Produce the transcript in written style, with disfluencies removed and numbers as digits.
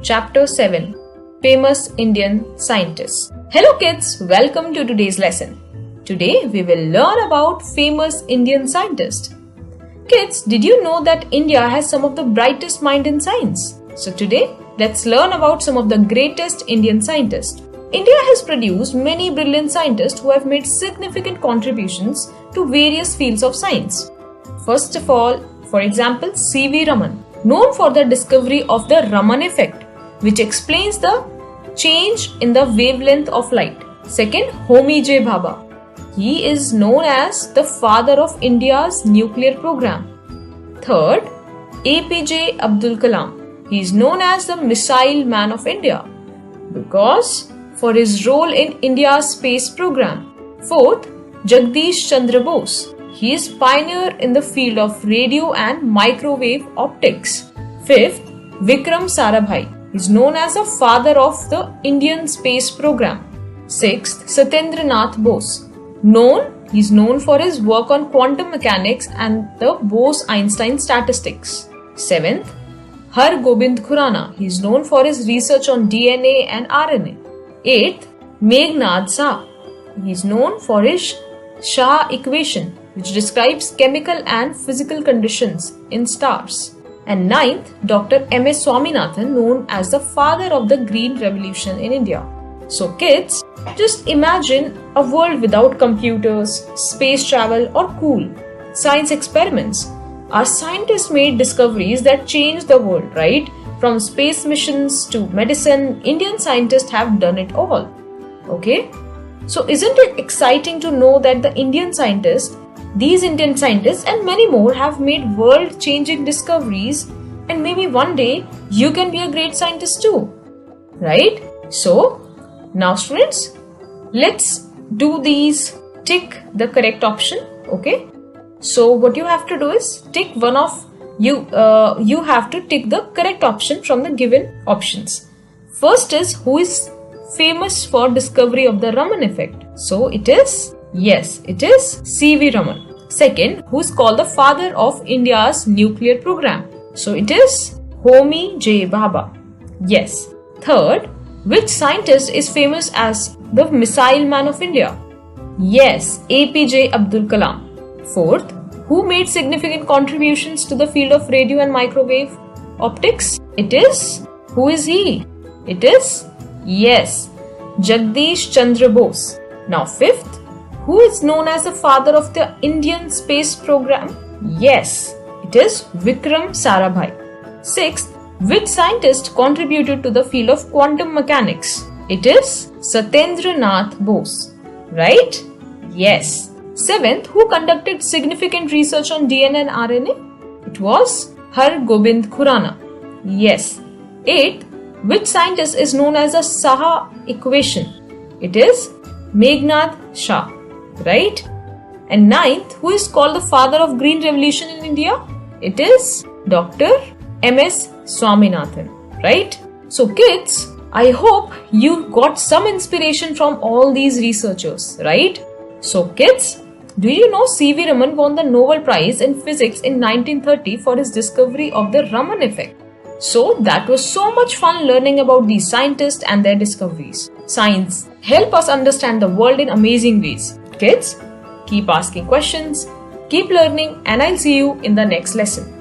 Chapter 7 Famous Indian Scientists. Hello kids, welcome to today's lesson. Today we will learn about famous Indian scientists. Kids, did you know that India has some of the brightest minds in science? So today, let's learn about some of the greatest Indian scientists. India has produced many brilliant scientists who have made significant contributions to various fields of science. First of all, for example, C.V. Raman, known for the discovery of the Raman effect, which explains the change in the wavelength of light. Second, Homi J. Bhabha. He is known as the father of India's nuclear program. Third, APJ Abdul Kalam. He is known as the Missile Man of India because for his role in India's space program. Fourth, Jagdish Chandra Bose. He is pioneer in the field of radio and microwave optics. Fifth, Vikram Sarabhai. He is known as the father of the Indian space program. Sixth, Satyendra Nath Bose. He is known for his work on quantum mechanics and the Bose-Einstein statistics. Seventh, Har Gobind Khurana. He is known for his research on DNA and RNA. Eighth, Meghnad Shah. He is known for his Shah equation, which describes chemical and physical conditions in stars. And ninth, Dr. M.S. Swaminathan, known as the father of the Green Revolution in India. So kids, just imagine a world without computers, space travel or cool science experiments. Our scientists made discoveries that changed the world, right? From space missions to medicine, Indian scientists have done it all. Okay? So isn't it exciting to know that these Indian scientists and many more have made world-changing discoveries, and maybe one day you can be a great scientist too. Right? So, now students, let's do these. Tick the correct option. Okay? So what you have to do is tick one of you have to tick the correct option from the given options. First is who is famous for discovery of the Raman effect. So it is C.V. Raman. Second, who is called the father of India's nuclear program. So it is Homi J. Bhabha. Yes. Third, which scientist is famous as the Missile Man of India? Yes, APJ Abdul Kalam. Fourth, who made significant contributions to the field of radio and microwave optics? Who is he? Yes, Jagdish Chandra Bose. Now fifth, who is known as the father of the Indian space program? Yes, it is Vikram Sarabhai. Sixth, which scientist contributed to the field of quantum mechanics? It is Satyendra Nath Bose. Right? Yes. Seventh, who conducted significant research on DNA and RNA? It was Har Gobind Khurana. Yes. Eighth, which scientist is known as the Shah equation? It is Meghnad Shah. Right? And ninth, who is called the father of Green Revolution in India? It is Dr. M.S. Swaminathan. Right? So kids, I hope you got some inspiration from all these researchers. Right? So kids, do you know C.V. Raman won the Nobel Prize in Physics in 1930 for his discovery of the Raman effect? So that was so much fun learning about these scientists and their discoveries. Science help us understand the world in amazing ways. Kids, keep asking questions, keep learning, and I'll see you in the next lesson.